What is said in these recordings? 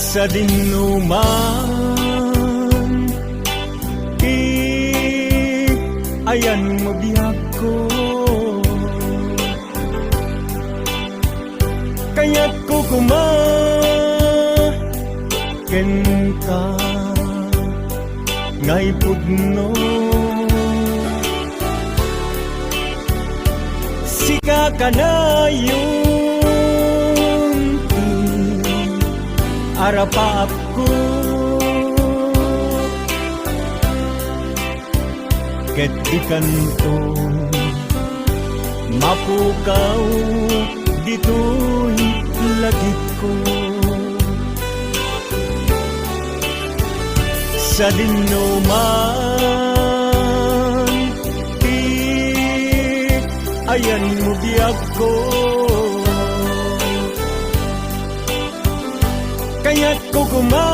sa dinuman, ayan mo biyag ko. Kaya't ko kumaken ka ngay pudno. Sika ka na yung arapap ko. Ket di kanto mapukaw dito'y lagit ko. Sa dinuman, ayan mo biyag ko. Kaya't ko kumaken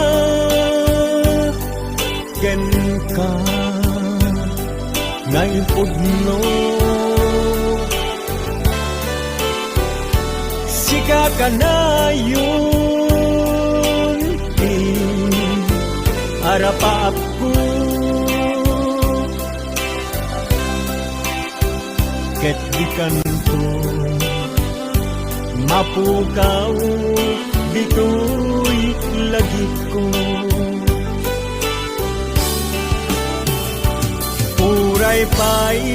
ka ngay pudno. Sika ka na yun arapap ko. Ket di kanto mapukaw dito'y lagit ko. Uray pa'y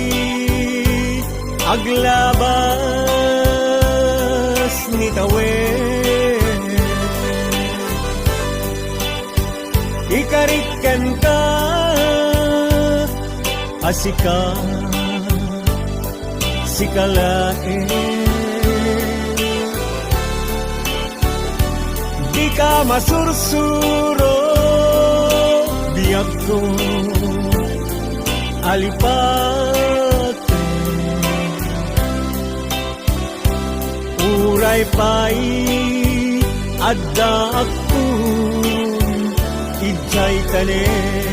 aglabas ni tawe. Ikarikan ka asika sikalae. Di ka masursuro biyag ko alipate. Uray pa'y adda ako ijay tanen.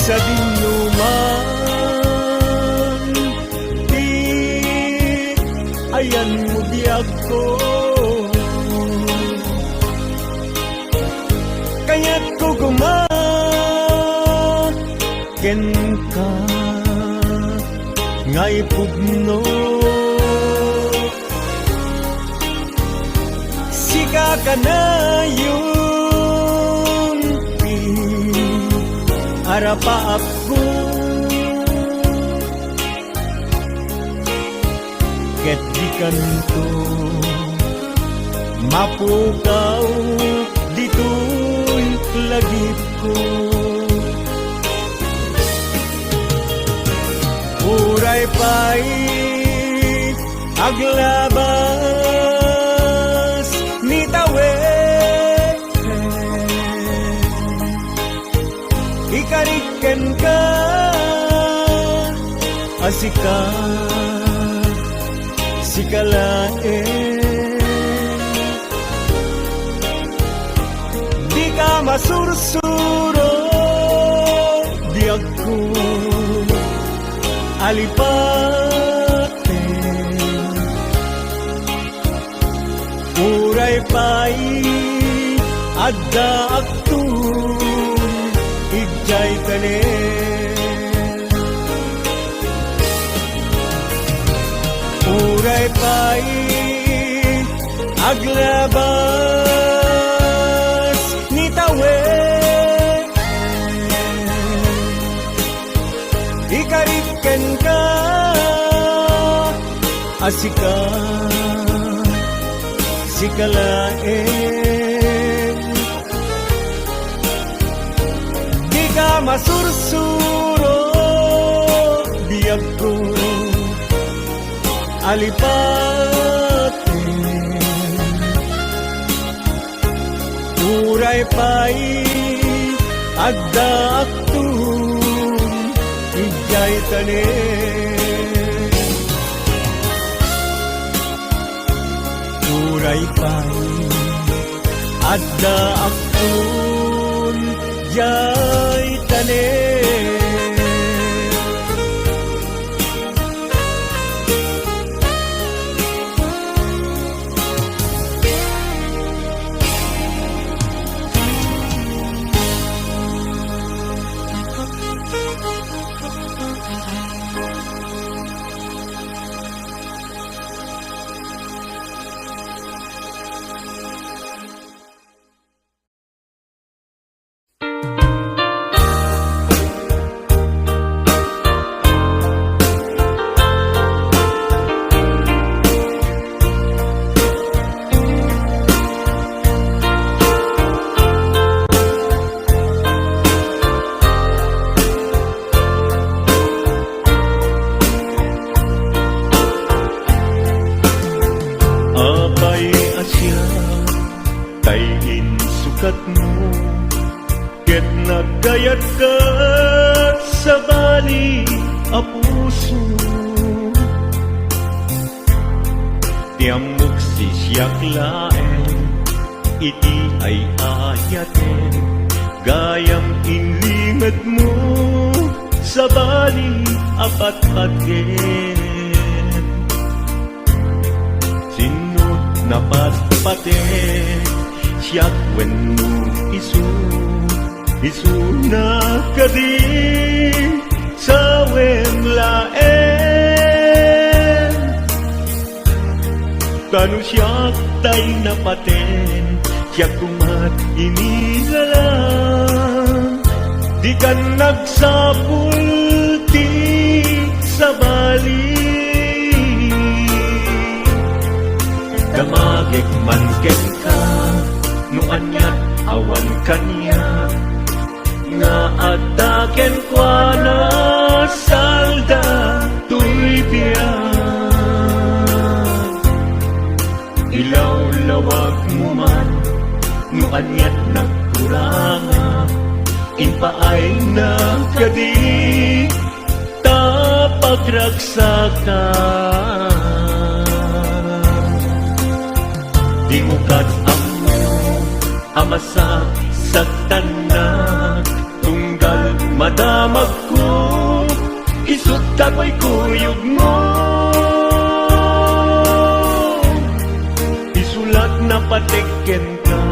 Sa dinuman, ayan mo biyag ko. Kaya't ko kumaken ka ngay pudno. Sika ka na yung arapap ko. Ket di kanto mapukaw dito'y lagit ko. Uray pa'y aglabas ni tawe. Ikariken ka asika sikalae. Di ka masursuro biyag ko alipate. Uray pa'y adda ako ijay tanen. Uray pa'y aglabas ni tawe. Ikariken ka asika sikalain. Di ka masursuro biyag ko alipatin. Uray pa'y adda aktun ijay tanin. Uray pa'y adda aktun ijay tanin. Sukat mo, ket nagayat ka sa bali a puso. Tiamok si siyak laeng, iti ay ayaten, gayam inlingad mo sa bali apat-aten. Sinot na patpaten, siyak wenno isu na kadi sa wenglaen. Kanu siyak tay napaten, siyak kumat inigalang. Di ka nagsapulti sa bali, damagek man ken ka no anyat awan kanya nga ataken kwa na salda tuy biyan. Ilaw lawag mo man no anyat nagkuranga, inpaay na kadi tapagragsakan. Di mo kat amasak sa tanak, tunggal madamag ko, isut kako'y kuyog mo. Isulat na patikken ka,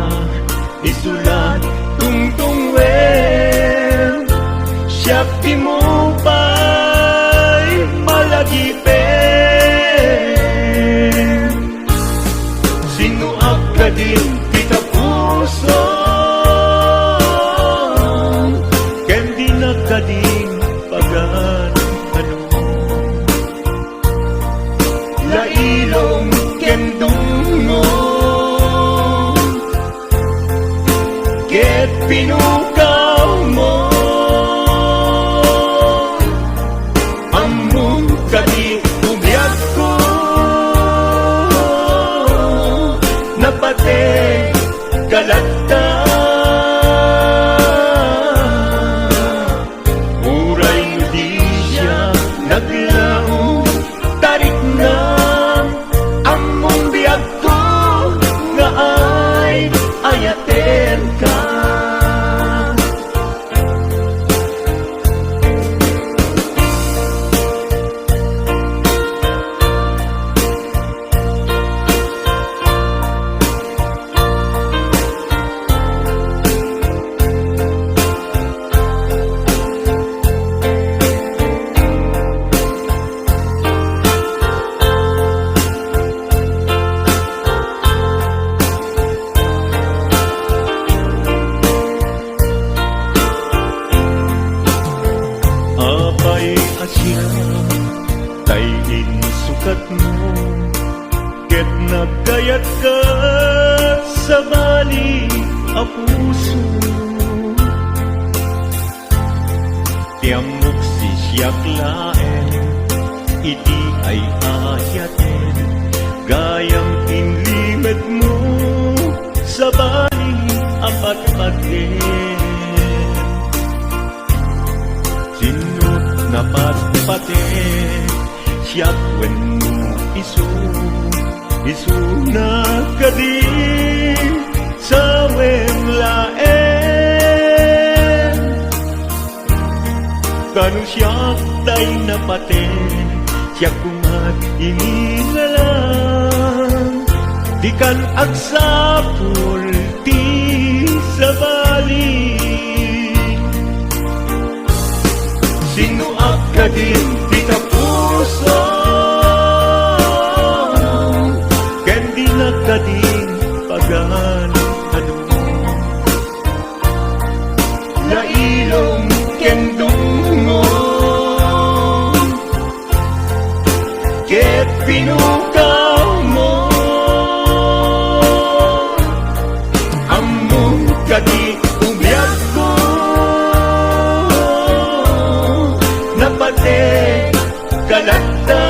isulat tungtungwen, siyak di mo pa'y malagipin. Sinuak ka din puso, ken di nagkading pagan ano. Lailong ken dungo, ket pinukaw mo. Among kadi ubiyag ko, napatay kalagta. Uray di siya naglaong tarik na among biyag ko nga ay ayaten ka. ayat ka sa bali a puso. Tiamok si siyak laeng, iti ay ayaten, gayang inlimet mo sa bali apat paten. Sinot na patpaten, siyak wen mo isu na kadi sa wen laen. Kanu siyak tay napaten, siyak kumat inilalang, di kan agsapul ti sa bali. Sinuak ka din di ka puso, kandi na ka din pagan ano. Nailong kendungo, ket pinukaw mo, among kadi umiyag ko, napate kalata.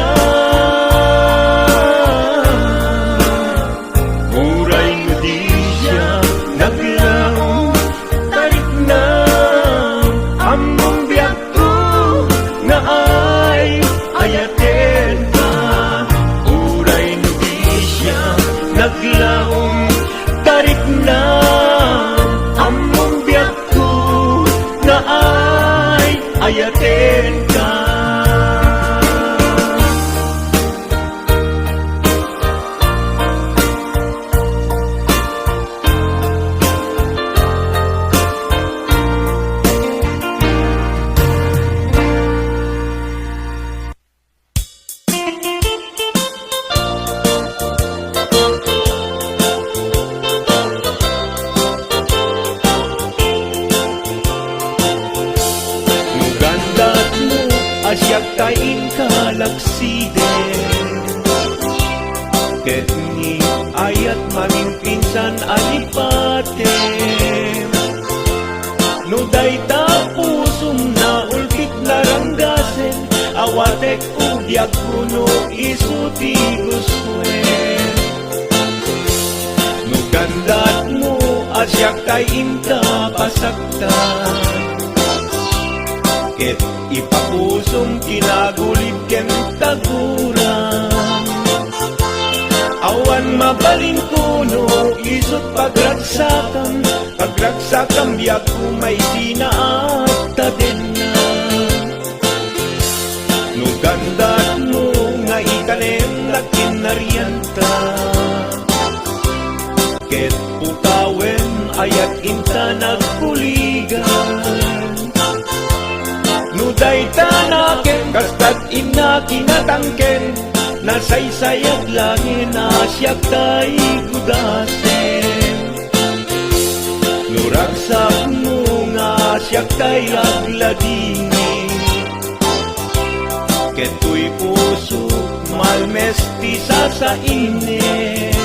Muray mo di siya naglaong, tarik na among biyak ko na ay ayaten ka. Muray mo di siya naglaong, tarik na among biyak ko na ay ayaten ka. Mugandat mo asyak kain kalaksiden, ket ni ayat maming pinsan alipaten. No dayta pusum na ulkit naranggasen, awatek ugyag kuno isuti guswen. Mugandat mo asyak kain kapasaktan, ket ipapusong kinagulid ken taguran. Awan mabalin kuno isut pagragsakam biag kumay sinaat taden na. Nugandat mo nga ikanem lakin narianta, ket pukawen ayat inta nagpuligan. Nuday tanaken kastad ina kinatangken, nasaysayag langin asyak tay gudasen. Nuragsak mo nga asyak tay agladini, keto'y puso malmesti sa init.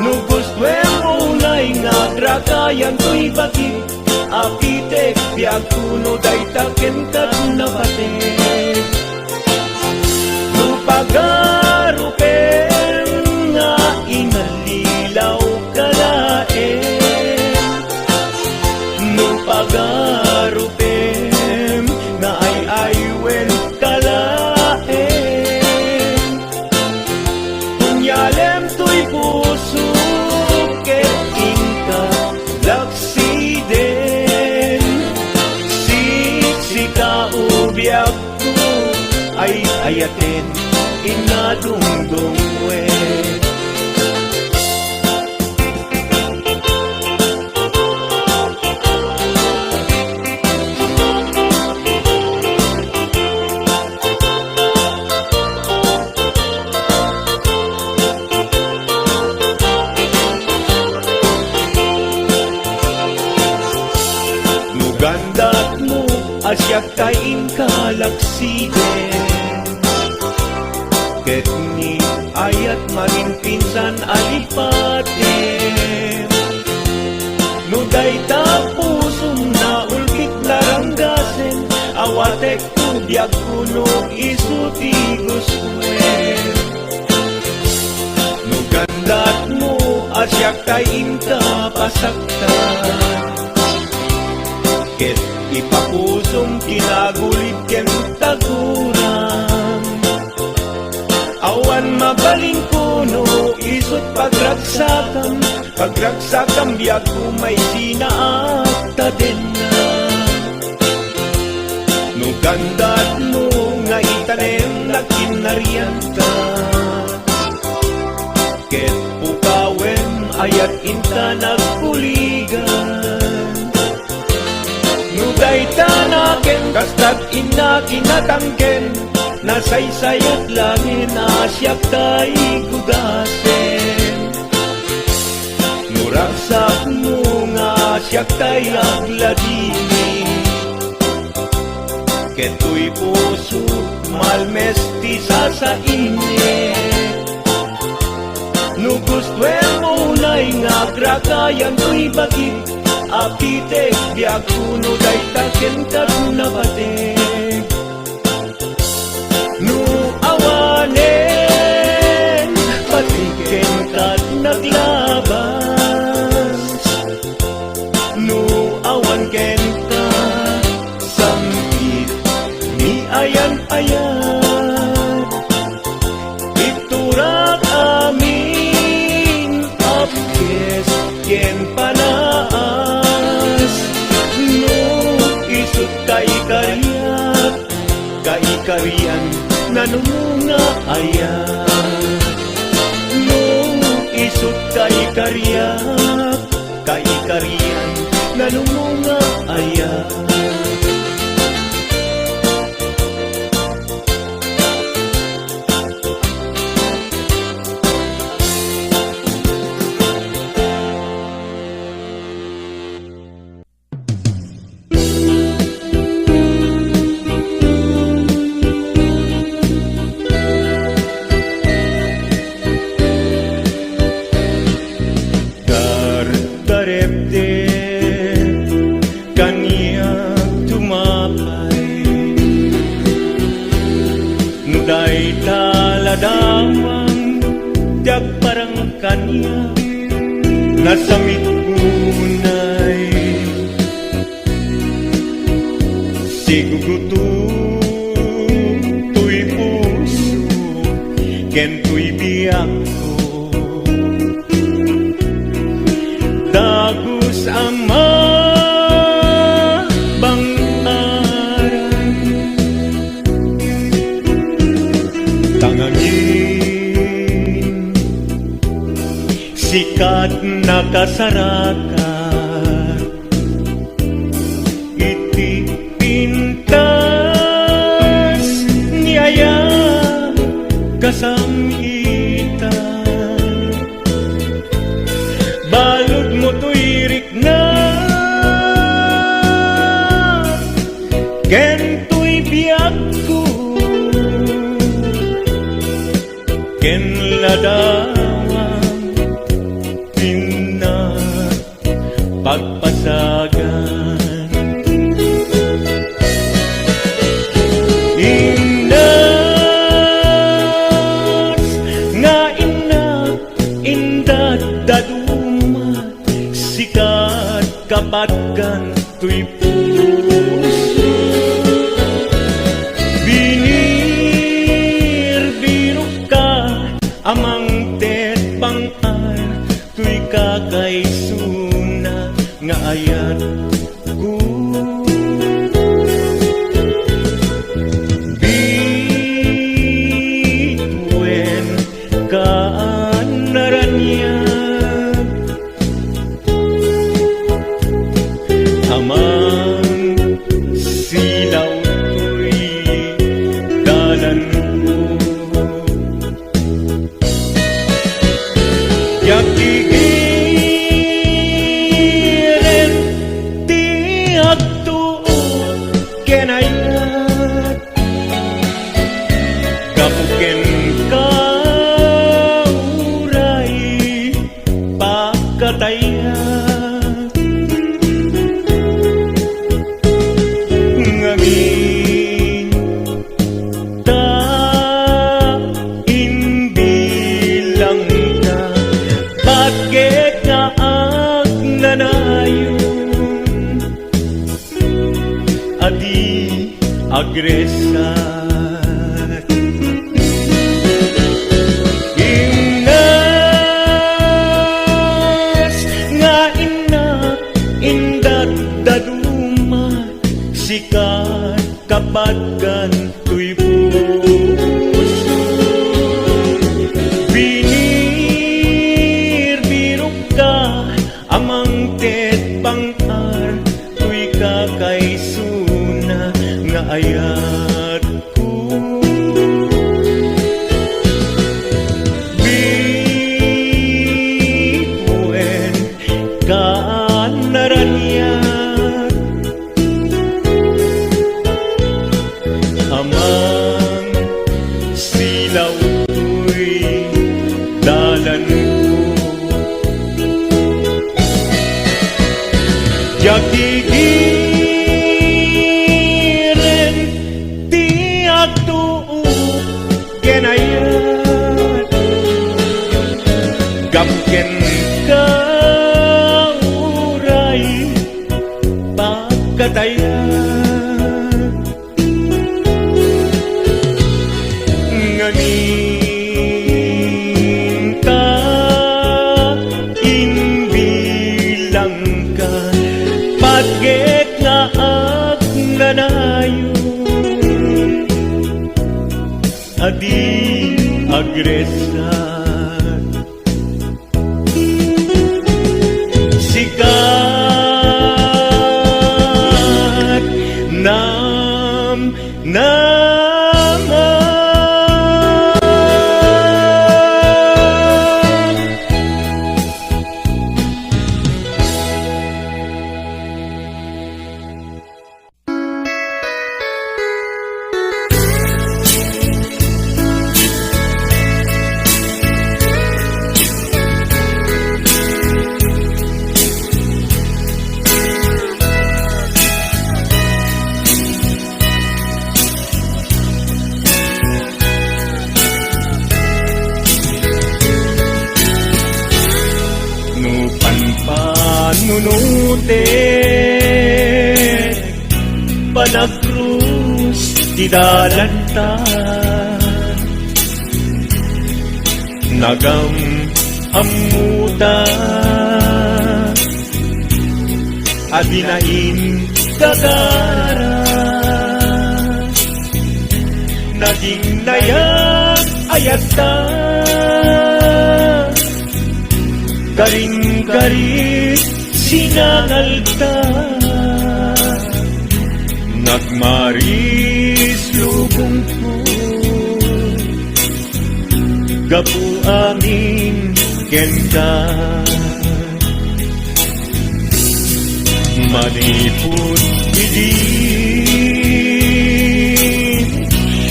Nugustwen mo na'y nagragayan to'y bakit, apitek biag kuno daytaken kat napatek. Nupagarupen nga inalilaw kalaen, nupagarupen nga ay aywen kalaen. Kunyalem to'y puso ket ingka laksiden, sikaubiyag ko ay ayaten inadungdong wen. Nugandat mo asyak kain kalaksiden, ket ni ayat maginpinsan alipatin. No dayta pusong na ulkit laranggasen, awatek tubyag kunog isuti guswen. No gandat mo asyak tay inta pasaktan, ket ipapusong kinagulit ken taguran. Awan mabaling kuno isut pagragsakam, pagragsakam biag kumay sinaakta din na. No gandat mo nga itanem na kinarian ka, ket pukawen ayat inta nagpuligan. No dayta naken kastat ina kinatangken, nasaysayat langin asyak tay gugasen. Nuragsak mo nga asyak tay agladini, keto'y puso malmesti sa init. No gustwen mo na'y nga gragayan to'y bagit, apitek biag kuno day taken kagunabatek. No awanen patiken kat naglabas, no awan ken ka sampit ni ayan-ayan. Iturak amin apkes ken panaas, no isut kay kariyak kaikarian nanumunga ayan. No isut kaikariyak kaikarian nanumunga ayan. Nasamit kunay sigugutong tuy puso ken tuy biyak ko. Dagus ama bang aran tangangin sikat nakasarakat, iti pintas niyaya kasamitan. Balod mo to'y rikna ken to'y biyak ko, ken lada pagpasagan. Inas nga inak indat daduma, sikat kapatkan tuy puso. Binir-biro ka amang tet pang-ar, tuy kakaysuna nga ayat ko. Bituen kaanaranyag amang silaw to'y dalan ko. Kapuken ka agresat. Ingas nga inak indat daduma sikat kapatgan tuy puso. Binir-birok ka amang tet pangar tuy kakaysuna nga ayat ko. Bipuen ka naranyat amang silaw ko'y dalan ko. Yakigiren ti atuo kenayat gapken ka uray pagkatayat nganin ka inbilang ka patget nga agnanayon adi agresat sikat nam panunute panagkrus di dalanta nagam amuta adinain gagara naging nayak ayata garing-garing sinangalta nagmaris lubong ko gapu amin kenta manipod idin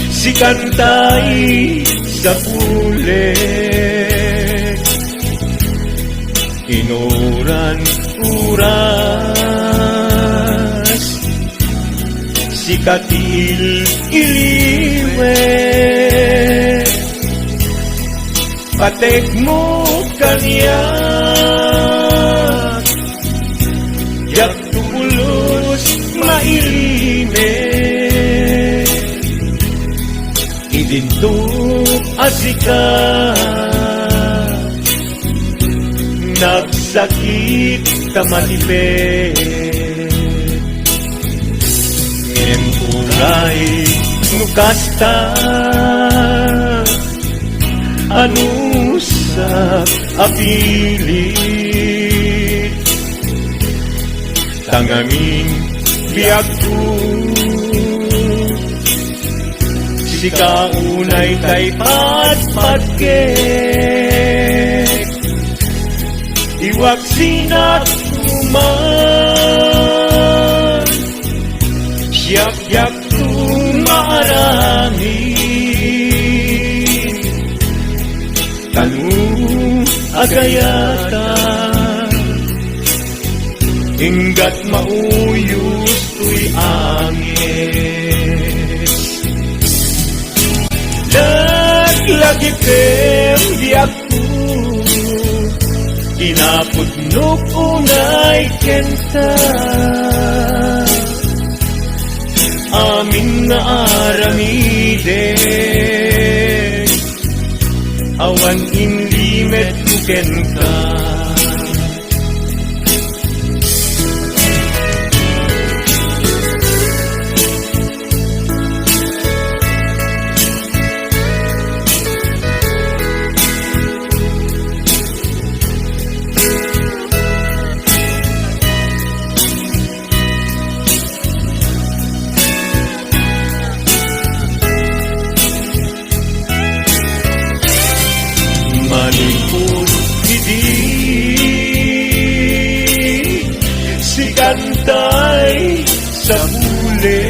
si kantay sa pulet inuran uras si katil iliwet patek mo kanya yak tulus mailime idinto asika nagsakit tamalipet ngempulay nukasta anusak apilit tangamin biyak ko si kaunay kay patpatket iwag sinat tuman siyak-yak tumarami tanong agayata hinggat mauyos tuy angis lagi pem biyak ko inapudnok unay kenta amin nga kan inlimet ken ka. Manipur hindi si kantay sa huli,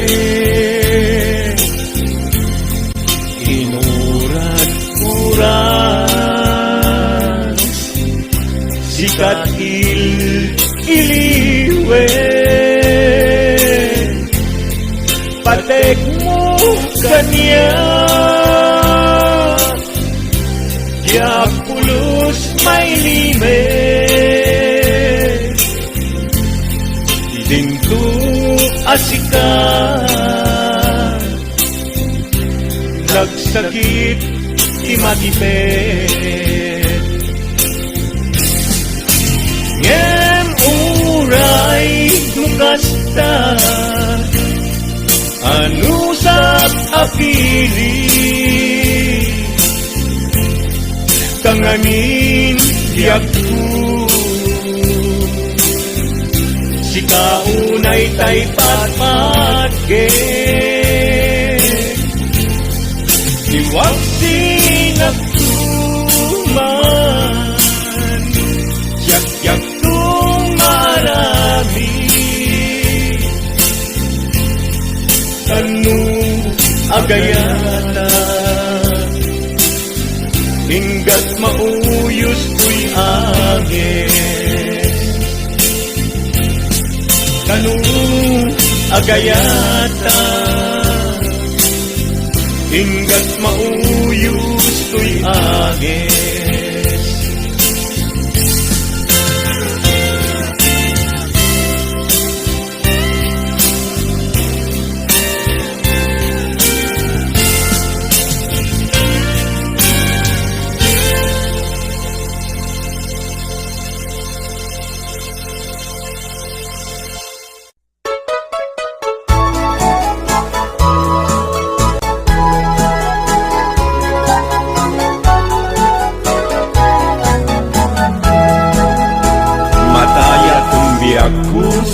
inurat-urat sikat iliwe, patek mo kanya ya pulos may limit, dinto asikat, nagsakit imatipet. Ngem uray nukasta, anusap apili, kanganin diagku si kaunay tay patpatke iwag sinagtuman yak-yak tung marami anu agayata hinggat mauyos ko'y agis kanong agayata hinggat mauyos ko'y agis.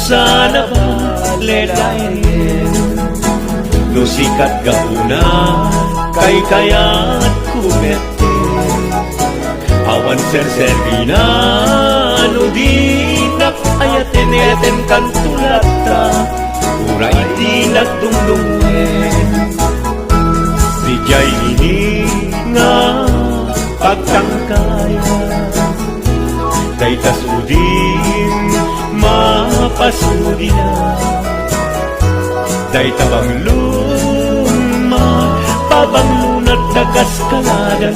Sana balelayin lusikat gauna kay kayat kumete awan serserina no dinak ayaten kan tulata uray dinak dungdungen dijay ini nga pagtangkaya kay tasudin mapasudi na day tabang luma pabang lunat na kaskaladan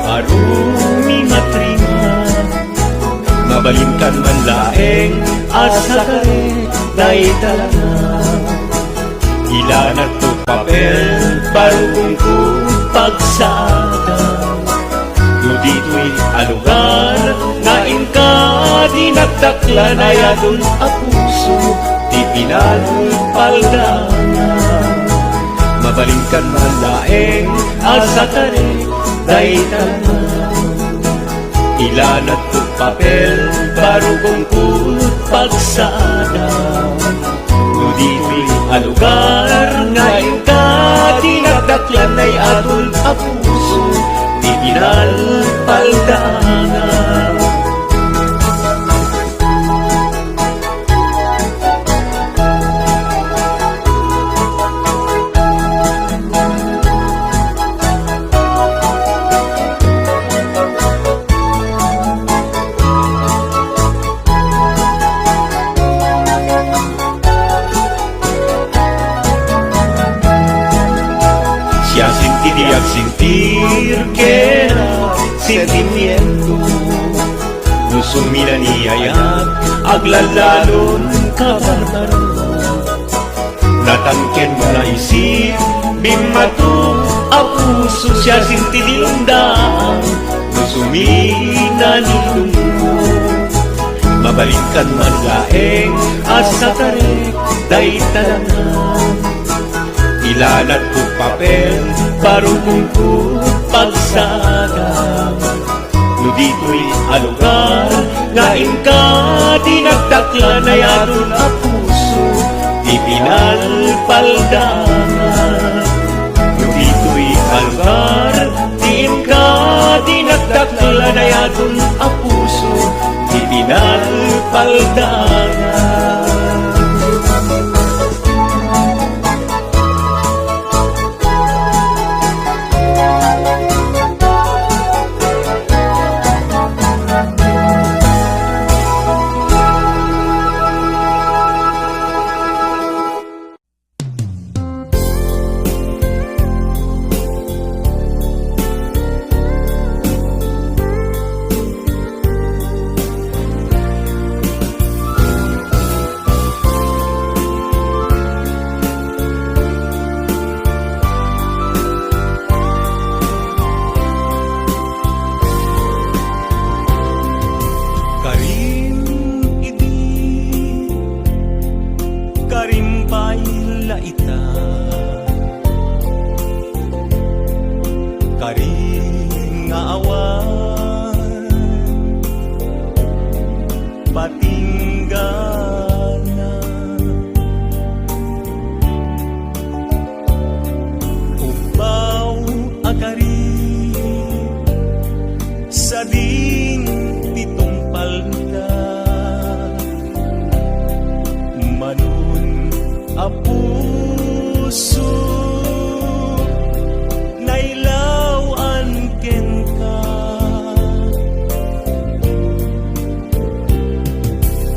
arumi matrima mabalinkan man laeng asa kare day talaga ilanat to papel barugong ko pagsada no dito'y alugar na inka dinagdaklan ay adun a puso di pinalpaldana mabalingkan malaeng asa kare day talaga ilanat ko papel barugong ko pagsada no dito'y alugar na inka dinagdaklan ay adun a puso di pinalpaldana. Siya sentir que era sentimiento gusto mira niyayak aglalalon kabarbaro natangken mo na isip bimatu puso siya sintinindang Nusuminan mo Mabalikan man laeng asa tarek day talangan Ilanat ko papel parugong ko pagsadang No dito'y alugar Ngain ka dinagdakla na yaron a puso Ipinalpaldangan No dito'y alugar Diin ka dinagdakla na yaron a puso Ipinalpaldangan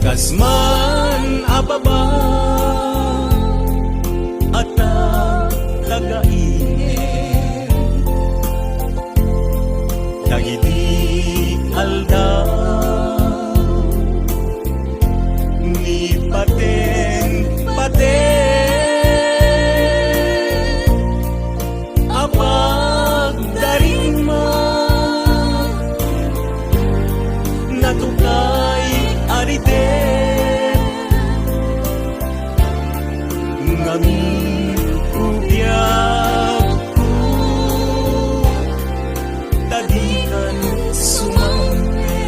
Kasman ababa at tagainit Dagiti aldaw ni paten apag darima natukay arite Ngamin ubiyag ko Tadikan sumangke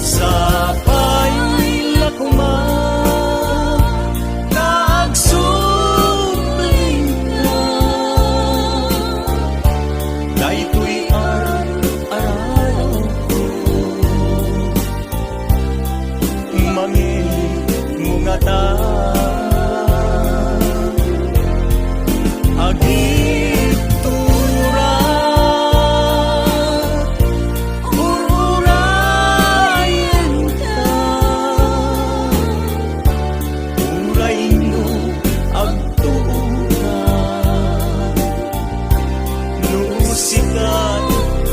Sa paylakuma Nagsubling ka Daytoy araw ko Mangin mungata agitura ururayan ka urayin no agtuura nusikat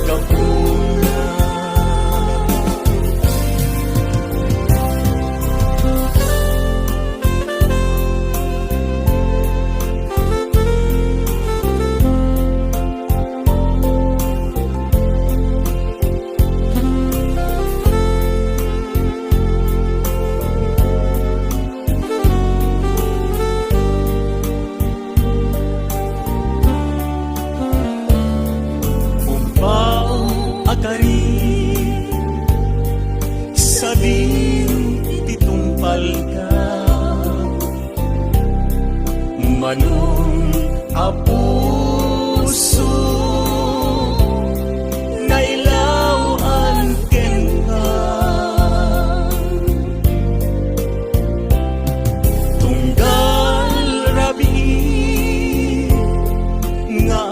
kapuna sa din titumpal ka manong apuso nailawan ken ka tunggal rabi nga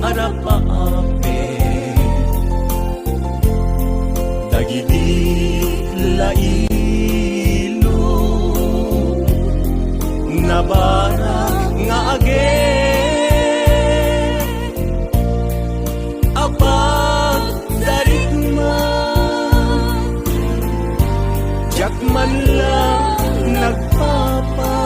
arapaape dagiti lailo nabara nga age apag darigma jak man lang nagpapas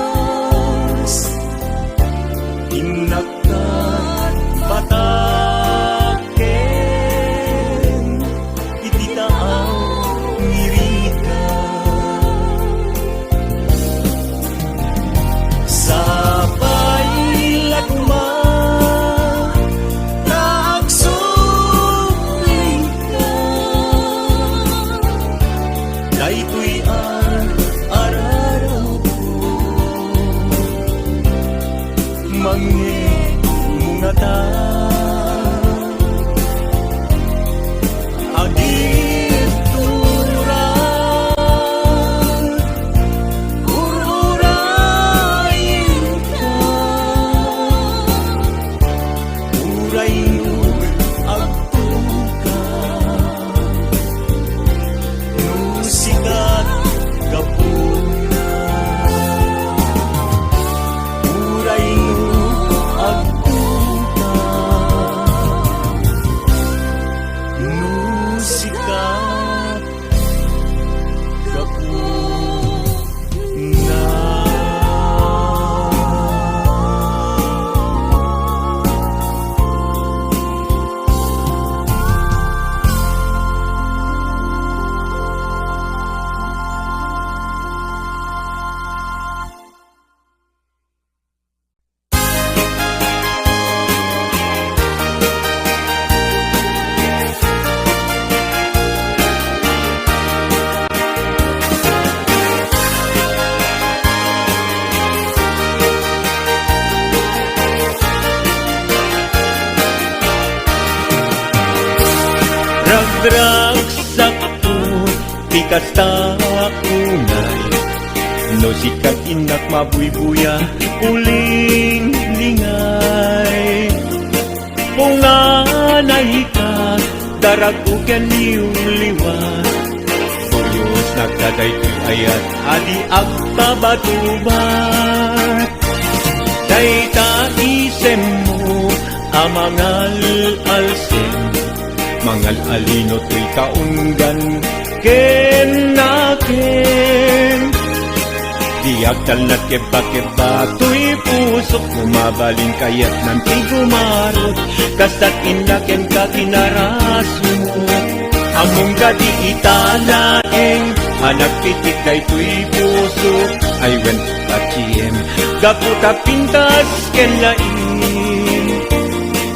Daytoy ang araraw ko. Mangingungata agit turan ururayin ka uray mo agtuka nusikat kapuna uray mo agtuka nusikat kapuna. Ragdragsak ko, tikas taunay. No sikat inak mabuybuya, uling lingay. Punganay ka, daragugan niyong liwat. Tuyos nagdaday ko'y ayat, adi agtabatubat. Dayta isem mo, amangal alsem. Mangal alino to'y kaunggan ken nakin. Diagdal na keba-keba to'y pusok bumabalin kayat nanti gumarot. Kastat inaken ka kinaras mo. Among gadi italaeng anak pitik day to'y pusok. I went patiem gaputa pintas ken lain.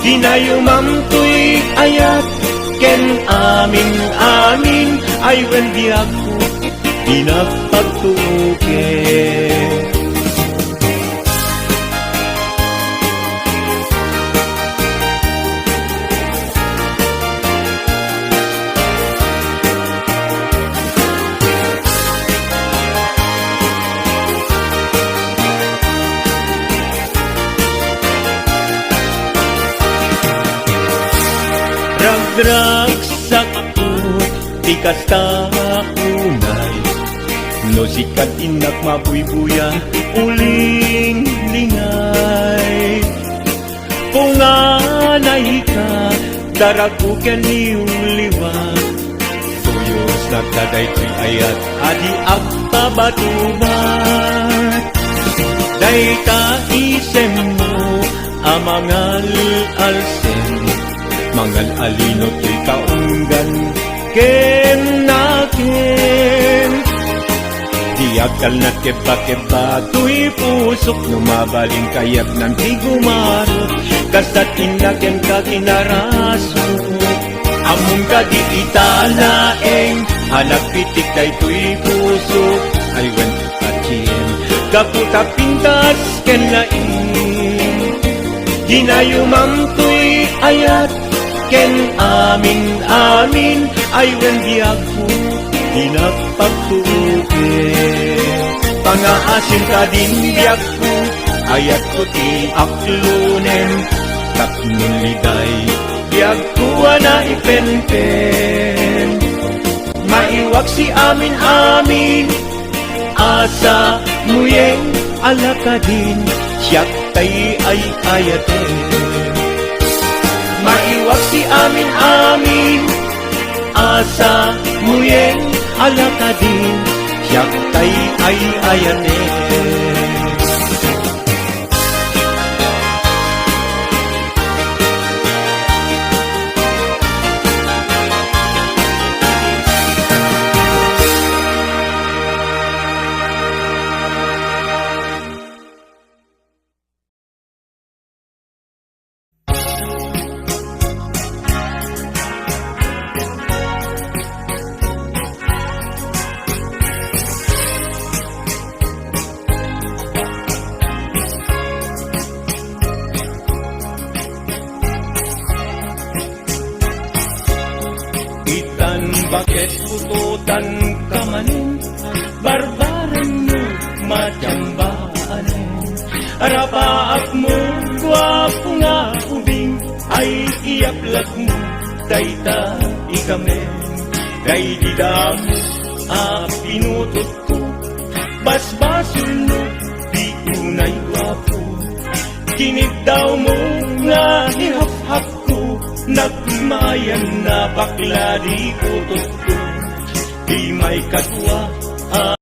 Dinayumam to'y ayat ken amin ay wendi ako pinagpagtuke. Ragdragsak ko, tikas taunay. No sikat inak mabuybuya, uling lingay. Punganay ka, daragugan niyong liwat. Tuyos nagdaday ko'y ayat, adi agtabatubat. Dayta isem mo, amangal alsem. Mangal alino to'y kaunggan ken nakin. Diagdal na keba-keba to'y pusok lumabaling kayat nanti gumarot. Kastat inaken ka kinaraso. Among ka di italaeng anak pitik day to'y pusok. I went patien kaputa pintas ken lain. Ginayumam to'y ayat ken amin ay wendi ako pinagpagtuke. Pangaasin ka din biyak ko, ayat ko ti aklunen. Tapnon liday, biyak ko na ipenpen. Maiwag si amin, asa muyeng alaka din. Siyak tay ay ayaten. Maiwag si amin, asa muyeng alaka din. Siyak tay ay ayaten. Bakit pututan ka manin? Barbaran mo matyambaanin. Arapaap mo, gwapo nga ubing, ay iaplag mo, dayta ikamen. Kay didamo, pinutot ko, basbasul mo, di unay gwapo. Kinit daw mo nga hihap-hap ko, nagmayan na bakla di putot ko. Di may katwa,